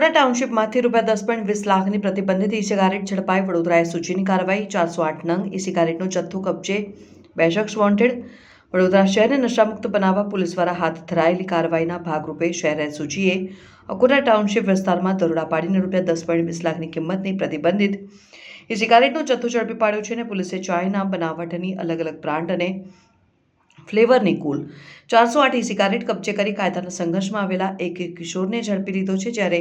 અકોટા ટાઉનશીપમાંથી ₹10.20 લાખની પ્રતિબંધિત ઈ સિગારેટ ઝડપાઈ. વડોદરા એસઓજીની કાર્યવાહી. 408 નંગ ઈ સિગારેટનો જથ્થો કબજે. 2 શખ્સ વોન્ટેડ. વડોદરા શહેરને નશામુક્ત બનાવવા પોલીસ દ્વારા હાથ ધરાયેલી કાર્યવાહીના ભાગરૂપે શહેર એસઓજીએ અકોટા ટાઉનશીપ વિસ્તારમાં દરોડા પાડીને ₹10.20 લાખની કિંમતની પ્રતિબંધિત ઈ સિગારેટનો જથ્થો ઝડપી પાડ્યો છે અને પોલીસે ચાઇના બનાવટની અલગ અલગ બ્રાન્ડ અને ફ્લેવરની કુલ 408 ઈ સિગારેટ કબજે કરી કાયદાના સંઘર્ષમાં આવેલા એક કિશોરને ઝડપી લીધો છે, જ્યારે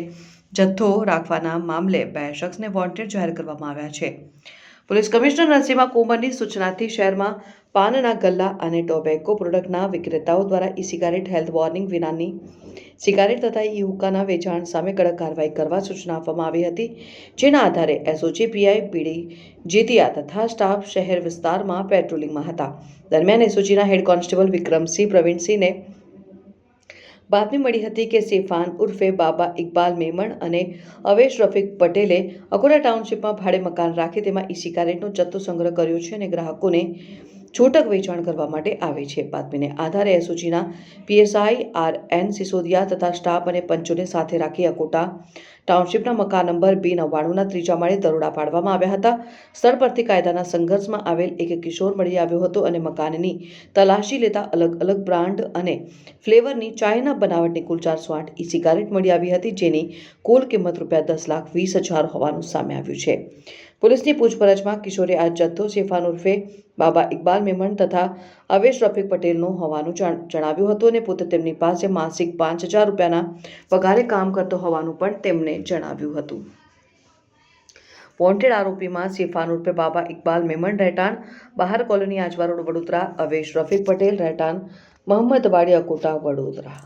જથ્થો રાખવાના મામલે 2 શખ્સને વોન્ટેડ જાહેર કરવામાં આવ્યા છે. પોલીસ કમિશનર નરસિંહા કોમરની સૂચનાથી શહેરમાં પાનના ગલ્લા અને ટોબેકો પ્રોડક્ટના વિક્રેતાઓ દ્વારા ઈ સિગારેટ, હેલ્થ વોર્નિંગ વિનાની સિગારેટ તથા ઈ હુક્કાના વેચાણ સામે કડક કાર્યવાહી કરવા સૂચના આપવામાં આવી હતી, જેના આધારે એસઓજી પીઆઈ પીડી જેતિયા તથા સ્ટાફ શહેર વિસ્તારમાં પેટ્રોલિંગમાં હતા. દરમિયાન એસઓજીના હેડ કોન્સ્ટેબલ વિક્રમસિંહ પ્રવીણસિંહને બાતમી મળી હતી કે સેફાન ઉર્ફે બાબા ઇકબાલ મેમણ અને અવેશ રફીક પટેલે અકોટા ટાઉનશીપમાં ભાડે મકાન રાખી તેમાં ઈ સિગારેટનો જથ્થો સંગ્રહ કર્યો છે અને ગ્રાહકોને છૂટક વેચાણ કરવા માટે આવે છે. બાતમીને આધારે એસઓજીના પીએસઆઈ આર.એન. સિસોદિયા તથા સ્ટાફ અને પંચોને સાથે રાખી અકોટા ટાઉનશીપના મકાન નંબર B99ના 3જા માળે દરોડા પાડવામાં આવ્યા હતા. સ્થળ પરથી કાયદાના સંઘર્ષમાં આવેલ એક કિશોર મળી આવ્યો હતો અને મકાનની તલાશી લેતા અલગ અલગ બ્રાન્ડ અને ફ્લેવરની ચાઇના બનાવટની કુલ 408 ઈ સિગારેટ મળી આવી હતી, જેની કુલ કિંમત ₹10,20,000 હોવાનું સામે આવ્યું છે. પોલીસની પૂછપરછમાં કિશોરે આ જથ્થો સેફાન ઉર્ફે બાબા ઇકબાલ મેમણ તથા અવેશ રફીક પટેલનો હોવાનું જણાવ્યું હતું અને પોતે તેમની પાસે માસિક ₹5,000ના પગારે કામ કરતો હોવાનું પણ તેમણે જણાવ્યું હતું. વોન્ટેડ આરોપીમાં સેફાન ઉર્ફે બાબા ઇકબાલ મેમણ રહેઠાણ બહાર કોલોની આજવા રોડ વડોદરા, અવેશ રફીક પટેલ રહેઠાણ મહમ્મદવાડી અકોટા વડોદરા.